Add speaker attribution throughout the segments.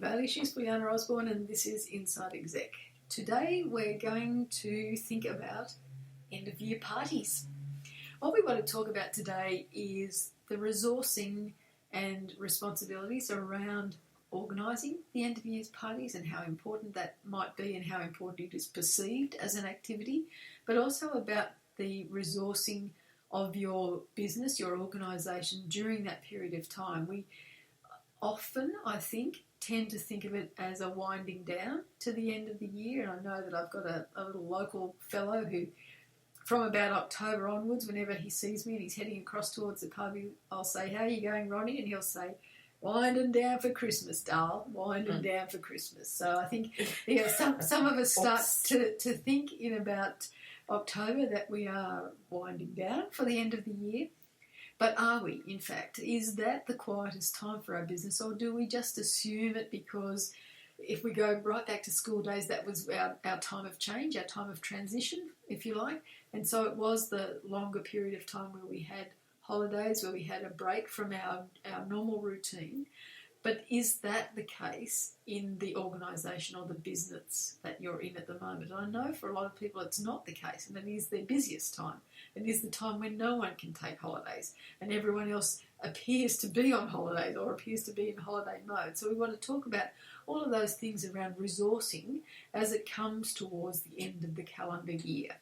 Speaker 1: Bailey. She's Fulyana Osborne, and this is Inside Exec. Today we're going to think about end-of-year parties. What we want to talk about today is the resourcing and responsibilities around organising the end-of-year parties and how important that might be and how important it is perceived as an activity, but also about the resourcing of your business, your organisation during that period of time. We often, I think, tend to think of it as a winding down to the end of the year. And I know that I've got a little local fellow who, from about October onwards, whenever he sees me and he's heading across towards the pub, I'll say, "How are you going, Ronnie?" And he'll say, "Winding down for Christmas, Darl, winding down for Christmas." So I think some of us start to think in about October that we are winding down for the end of the year. But are we, in fact? Is that the quietest time for our business, or do we just assume it because if we go right back to school days, that was our time of change, our time of transition, if you like, and so it was the longer period of time where we had holidays, where we had a break from our normal routine. But is that the case in the organisation or the business that you're in at the moment? And I know for a lot of people it's not the case, and it is their busiest time. It is the time when no one can take holidays and everyone else appears to be on holidays or appears to be in holiday mode. So we want to talk about all of those things around resourcing as it comes towards the end of the calendar year.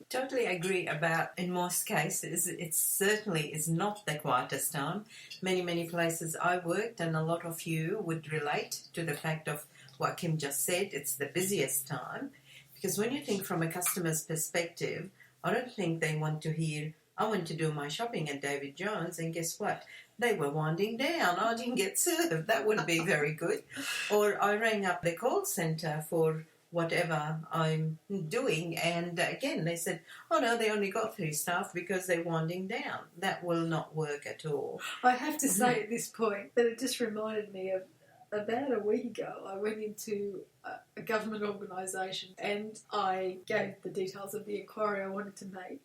Speaker 2: Totally agree about, in most cases, it certainly is not the quietest time. Many places I worked, and a lot of you would relate to the fact of what Kim just said, it's the busiest time. Because when you think from a customer's perspective, I don't think they want to hear, "I went to do my shopping at David Jones, and guess what? They were winding down. I didn't get served." That wouldn't be very good. Or I rang up the call centre for whatever I'm doing, and again they said, "Oh no, they only got 3 staff because they're winding down." That will not work at all.
Speaker 1: I have to say at this point that it just reminded me of about a week ago I went into a government organisation and I gave the details of the inquiry I wanted to make,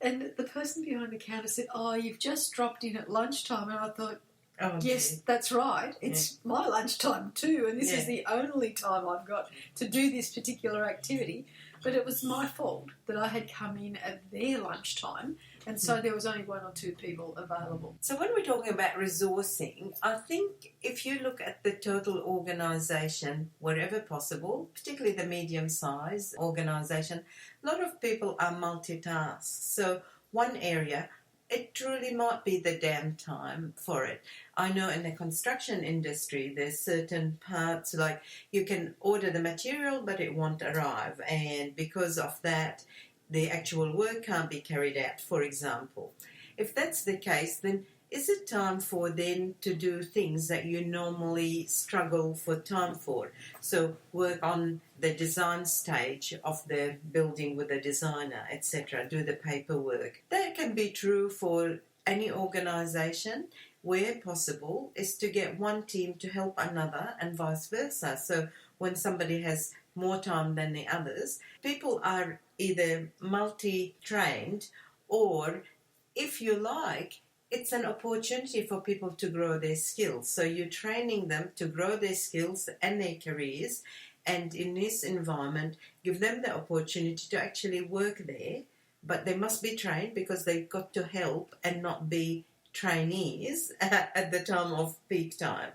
Speaker 1: and the person behind the counter said, "Oh, you've just dropped in at lunchtime," and I thought,
Speaker 2: Oh,
Speaker 1: yes,
Speaker 2: dear.
Speaker 1: that's right. It's my lunchtime too, and this is the only time I've got to do this particular activity. But it was my fault that I had come in at their lunchtime, and so there was only 1 or 2 people available.
Speaker 2: So when we're talking about resourcing, I think if you look at the total organisation, wherever possible, particularly the medium-sized organisation, a lot of people are multitask. So one area, it truly might be the downtime for it. I know in the construction industry there's certain parts like you can order the material but it won't arrive, and because of that the actual work can't be carried out, for example. If that's the case, then is it time for them to do things that you normally struggle for time for? So work on the design stage of the building with the designer, etc., do the paperwork. That can be true for any organisation. Where possible is to get one team to help another and vice versa. So when somebody has more time than the others, people are either multi-trained or, if you like, it's an opportunity for people to grow their skills. So you're training them to grow their skills and their careers, and in this environment, give them the opportunity to actually work there, but they must be trained because they've got to help and not be trainees at the time of peak time.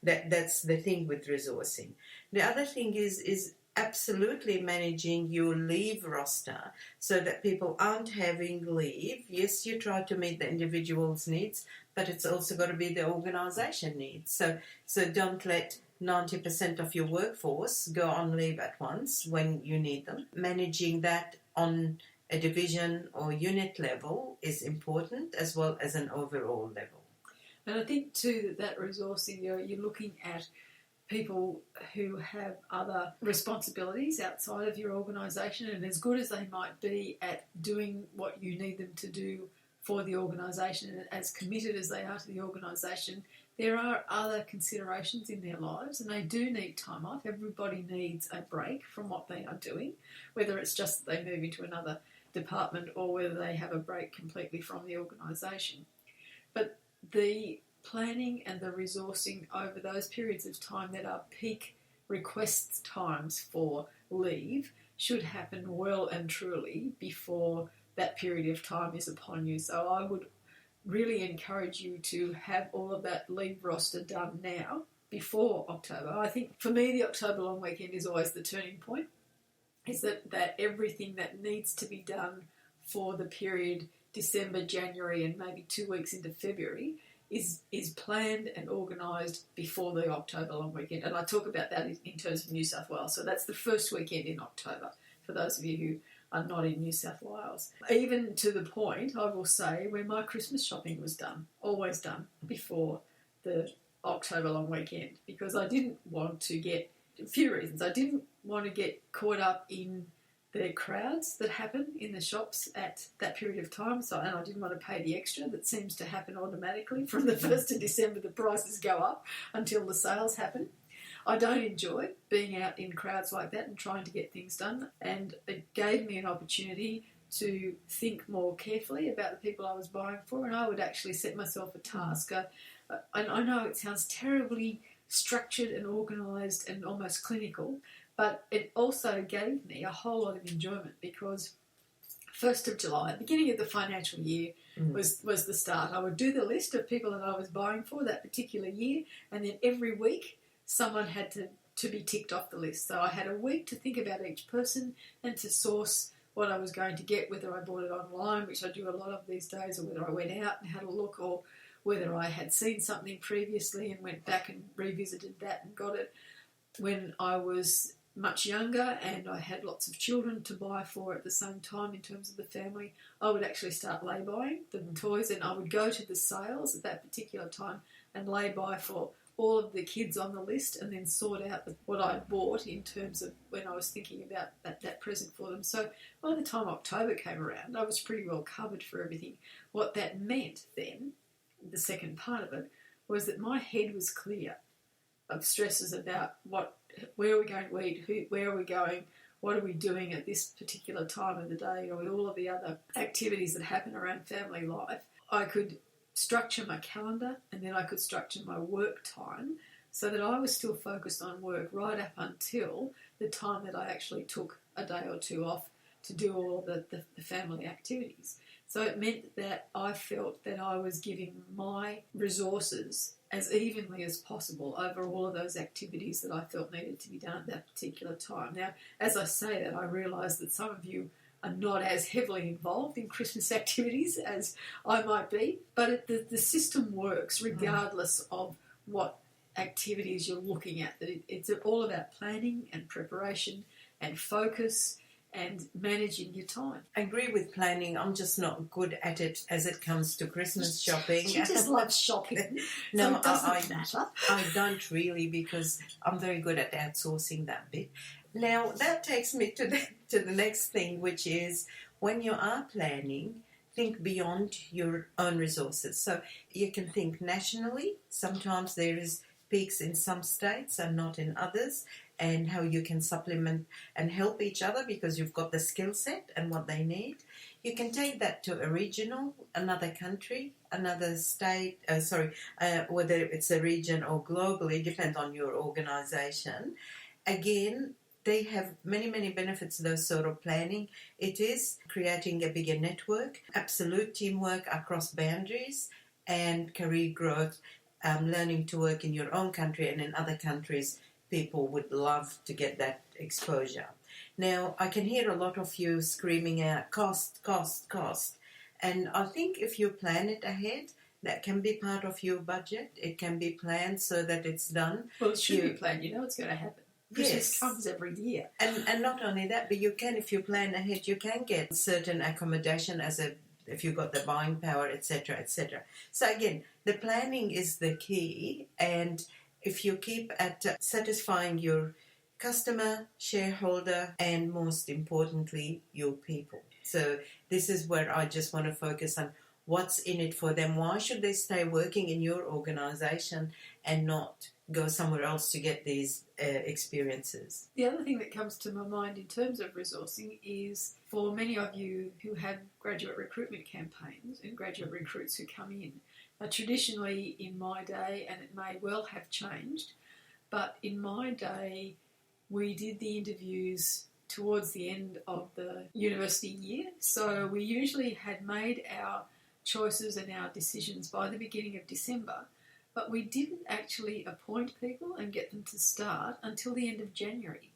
Speaker 2: That's the thing with resourcing. The other thing is absolutely managing your leave roster so that people aren't having leave. Yes, you try to meet the individual's needs, but it's also got to be the organisation needs. So don't let 90% of your workforce go on leave at once when you need them. Managing that on a division or unit level is important, as well as an overall level.
Speaker 1: And I think too that resourcing, you're looking at people who have other responsibilities outside of your organisation, and as good as they might be at doing what you need them to do for the organisation and as committed as they are to the organisation, there are other considerations in their lives, and they do need time off. Everybody needs a break from what they are doing, whether it's just that they move into another department or whether they have a break completely from the organisation. But the planning and the resourcing over those periods of time that are peak request times for leave should happen well and truly before that period of time is upon you. So I would really encourage you to have all of that leave roster done now before October. I think for me the October long weekend is always the turning point, is that everything that needs to be done for the period December, January and maybe 2 weeks into February is planned and organised before the October long weekend. And I talk about that in terms of New South Wales. So that's the first weekend in October for those of you who are not in New South Wales. Even to the point, I will say, where my Christmas shopping was done, always done before the October long weekend, because I didn't want to get, a few reasons, I didn't want to get caught up in the crowds that happen in the shops at that period of time, and I didn't want to pay the extra that seems to happen automatically. From the 1st of December, the prices go up until the sales happen. I don't enjoy being out in crowds like that and trying to get things done, and it gave me an opportunity to think more carefully about the people I was buying for, and I would actually set myself a task. And I know it sounds terribly structured and organised and almost clinical, but it also gave me a whole lot of enjoyment, because 1st of July, beginning of the financial year, was the start. I would do the list of people that I was buying for that particular year, and then every week someone had to be ticked off the list. So I had a week to think about each person and to source what I was going to get, whether I bought it online, which I do a lot of these days, or whether I went out and had a look, or whether I had seen something previously and went back and revisited that and got it. When I was much younger and I had lots of children to buy for at the same time in terms of the family, I would actually start lay-buying the toys, and I would go to the sales at that particular time and lay-buy for all of the kids on the list, and then sort out what I bought in terms of when I was thinking about that present for them. So by the time October came around, I was pretty well covered for everything. What that meant then, the second part of it, was that my head was clear of stresses about where are we going to eat, where are we going, what are we doing at this particular time of the day, or with all of the other activities that happen around family life. I could structure my calendar, and then I could structure my work time so that I was still focused on work right up until the time that I actually took a day or two off to do all of the family activities. So it meant that I felt that I was giving my resources as evenly as possible over all of those activities that I felt needed to be done at that particular time. Now, as I say that, I realise that some of you are not as heavily involved in Christmas activities as I might be, but the system works regardless of what activities you're looking at. It's all about planning and preparation and focus and managing your time.
Speaker 2: I agree with planning. I'm just not good at it as it comes to Christmas shopping.
Speaker 1: She just loves shopping.
Speaker 2: No,
Speaker 1: so it doesn't matter.
Speaker 2: I don't really, because I'm very good at outsourcing that bit. Now, that takes me to the next thing, which is when you are planning, think beyond your own resources. So you can think nationally. Sometimes there is peaks in some states and not in others, and how you can supplement and help each other because you've got the skill set and what they need. You can take that to a regional, another country, another state, whether it's a region or globally, depends on your organisation. Again, they have many, many benefits, those sort of planning. It is creating a bigger network, absolute teamwork across boundaries, and career growth, learning to work in your own country and in other countries. People would love to get that exposure. Now, I can hear a lot of you screaming out, cost, cost, cost. And I think if you plan it ahead, that can be part of your budget. It can be planned so that it's done.
Speaker 1: Well, it should be planned. You know it's going to happen. Christmas comes every year.
Speaker 2: And not only that, but you can, if you plan ahead, you can get certain accommodation if you've got the buying power, etc., etc. So again, the planning is the key, and if you keep at satisfying your customer, shareholder, and most importantly, your people. So this is where I just want to focus on what's in it for them. Why should they stay working in your organisation and not go somewhere else to get these experiences?
Speaker 1: The other thing that comes to my mind in terms of resourcing is for many of you who have graduate recruitment campaigns and graduate recruits who come in, Traditionally in my day, and it may well have changed, but in my day we did the interviews towards the end of the university year. So we usually had made our choices and our decisions by the beginning of December, but we didn't actually appoint people and get them to start until the end of January.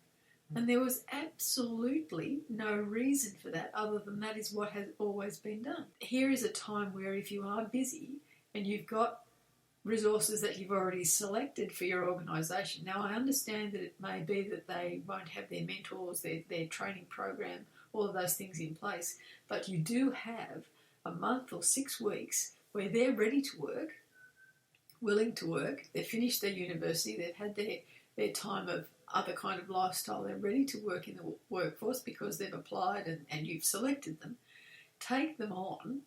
Speaker 1: And there was absolutely no reason for that other than that is what has always been done. Here is a time where if you are busy and you've got resources that you've already selected for your organisation. Now, I understand that it may be that they won't have their mentors, their training program, all of those things in place, but you do have a month or 6 weeks where they're ready to work, willing to work, they've finished their university, they've had their time of other kind of lifestyle, they're ready to work in the workforce because they've applied and you've selected them. Take them on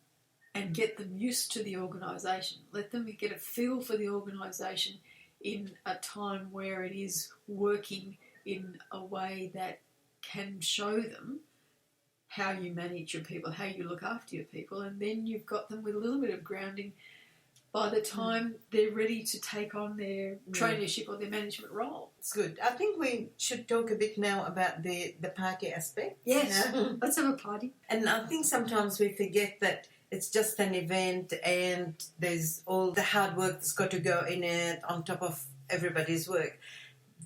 Speaker 1: and get them used to the organisation. Let them get a feel for the organisation in a time where it is working in a way that can show them how you manage your people, how you look after your people, and then you've got them with a little bit of grounding by the time they're ready to take on their traineeship or their management role.
Speaker 2: It's good. I think we should talk a bit now about the party aspect.
Speaker 1: Yes, let's have a party.
Speaker 2: And I think sometimes we forget that it's just an event and there's all the hard work that's got to go in it on top of everybody's work.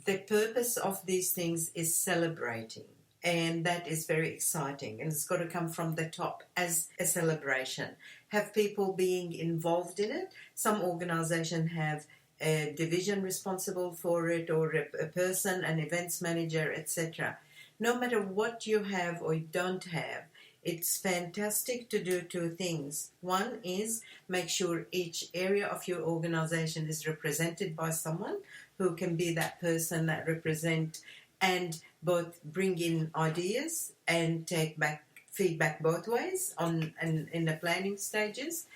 Speaker 2: The purpose of these things is celebrating, and that is very exciting, and it's got to come from the top as a celebration. Have people being involved in it. Some organisations have a division responsible for it, or a person, an events manager, etc. No matter what you have or you don't have, it's fantastic to do 2 things. One is make sure each area of your organisation is represented by someone who can be that person that represent and both bring in ideas and take back feedback both ways in the planning stages,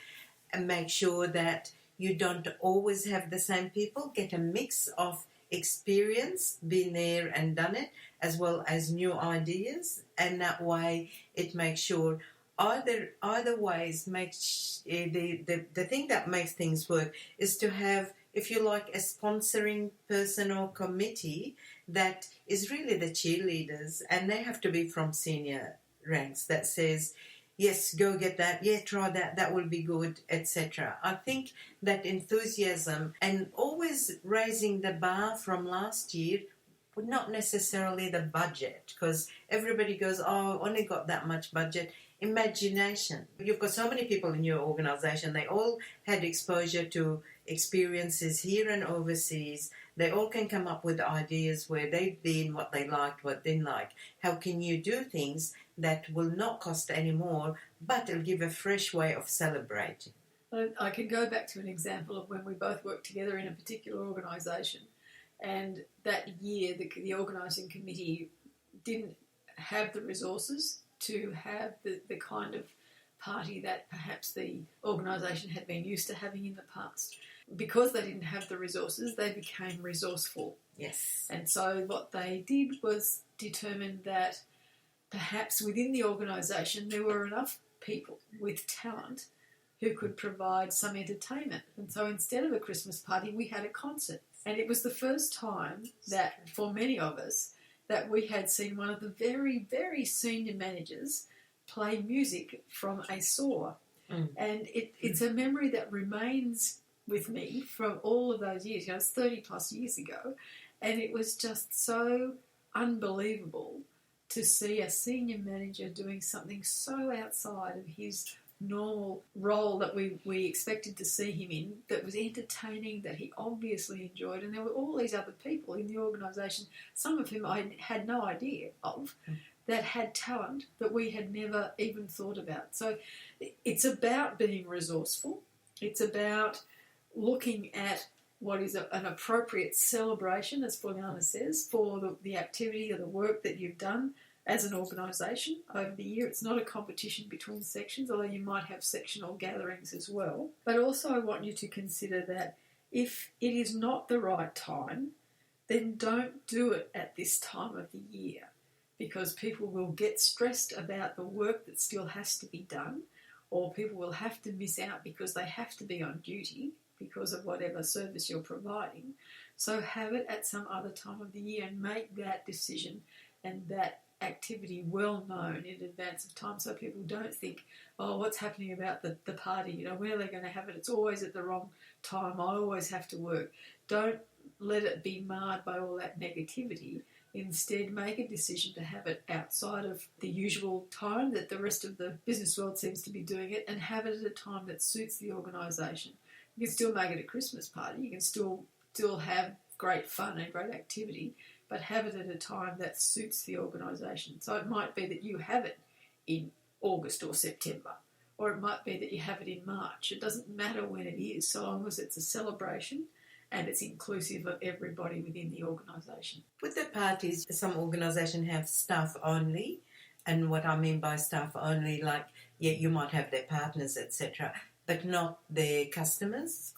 Speaker 2: and make sure that you don't always have the same people. Get a mix of experience, been there and done it, as well as new ideas, and that way it makes sure either ways makes the thing that makes things work is to have, if you like, a sponsoring person or committee that is really the cheerleaders, and they have to be from senior ranks, that says, yes, go get that, yeah, try that, that will be good, etc. I think that enthusiasm and always raising the bar from last year, but not necessarily the budget, because everybody goes, oh, only got that much budget. Imagination. You've got so many people in your organisation, they all had exposure to experiences here and overseas. They all can come up with ideas where they've been, what they liked, what they didn't like. How can you do things that will not cost any more, but it'll give a fresh way of celebrating?
Speaker 1: I can go back to an example of when we both worked together in a particular organisation, and that year the organising committee didn't have the resources to have the kind of party that perhaps the organisation had been used to having in the past. Because they didn't have the resources, they became resourceful.
Speaker 2: Yes.
Speaker 1: And so what they did was determine that perhaps within the organisation there were enough people with talent who could provide some entertainment. And so instead of a Christmas party, we had a concert. And it was the first time that, for many of us, that we had seen one of the very, very senior managers play music from a saw. And it's a memory that remains with me from all of those years. You know, it's 30 plus years ago, and it was just so unbelievable to see a senior manager doing something so outside of his normal role that we expected to see him in, that was entertaining, that he obviously enjoyed. And there were all these other people in the organisation, some of whom I had no idea of, that had talent that we had never even thought about. So it's about being resourceful. It's about looking at what is an appropriate celebration, as Fulyana says, for the activity or the work that you've done as an organisation over the year. It's not a competition between sections, although you might have sectional gatherings as well. But also I want you to consider that if it is not the right time, then don't do it at this time of the year, because people will get stressed about the work that still has to be done, or people will have to miss out because they have to be on duty because of whatever service you're providing. So have it at some other time of the year and make that decision and that activity well known in advance of time, so people don't think, oh, what's happening about the party, you know, where are they going to have it? It's always at the wrong time. I always have to work. Don't let it be marred by all that negativity. Instead, make a decision to have it outside of the usual time that the rest of the business world seems to be doing it, and have it at a time that suits the organisation. You can still make it a Christmas party. You can still have great fun and great activity, but have it at a time that suits the organisation. So it might be that you have it in August or September, or it might be that you have it in March. It doesn't matter when it is, so long as it's a celebration and it's inclusive of everybody within the organisation.
Speaker 2: With the parties, some organisations have staff only, and what I mean by staff only, like, yeah, you might have their partners, etc., but not their customers,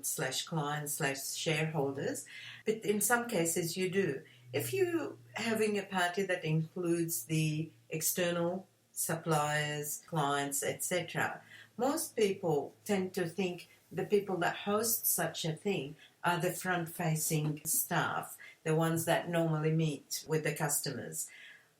Speaker 2: slash clients, slash shareholders. But in some cases you do. If you're having a party that includes the external suppliers, clients, etc., most people tend to think the people that host such a thing are the front-facing staff, the ones that normally meet with the customers.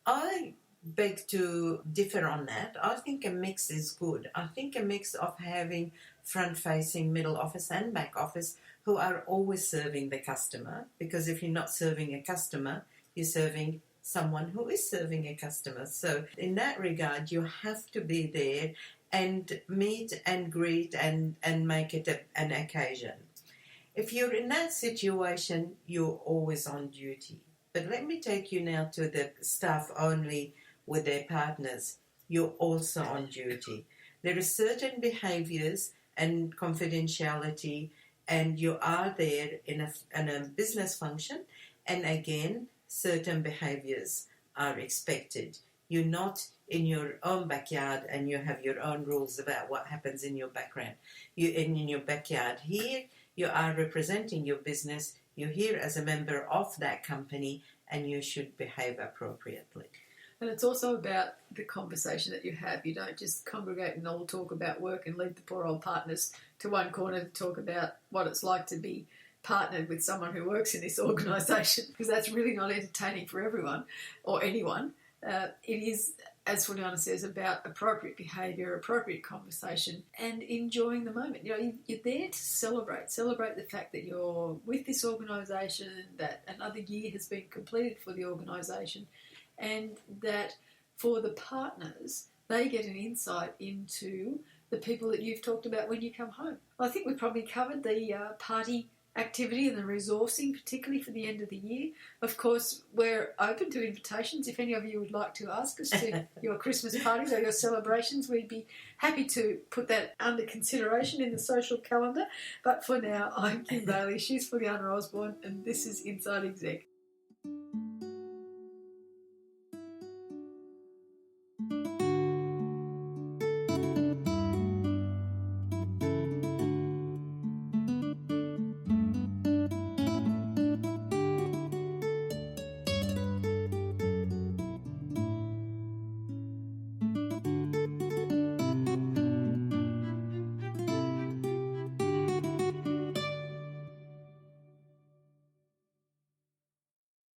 Speaker 2: I beg to differ on that. I think a mix is good. I think a mix of having front-facing middle office and back office who are always serving the customer, because if you're not serving a customer, you're serving someone who is serving a customer. So in that regard, you have to be there and meet and greet and make it an occasion. If you're in that situation, you're always on duty. But let me take you now to the staff only with their partners. You're also on duty. There are certain behaviours and confidentiality, and you are there in a business function, and again, certain behaviours are expected. You're not in your own backyard and you have your own rules about what happens in your background. You're in your backyard. Here, you are representing your business. You're here as a member of that company, and you should behave appropriately.
Speaker 1: And it's also about the conversation that you have. You don't just congregate and all talk about work and leave the poor old partners to one corner to talk about what it's like to be partnered with someone who works in this organisation, because that's really not entertaining for everyone or anyone. It is, as Fulyana says, about appropriate behaviour, appropriate conversation, and enjoying the moment. You know, you're there to celebrate the fact that you're with this organisation, that another year has been completed for the organisation, and that for the partners, they get an insight into the people that you've talked about when you come home. Well, I think we've probably covered the party activity and the resourcing, particularly for the end of the year. Of course, we're open to invitations. If any of you would like to ask us to your Christmas parties or your celebrations, we'd be happy to put that under consideration in the social calendar. But for now, I'm Kim Bailey, she's Fulyana Osborne, and this is Inside Exec.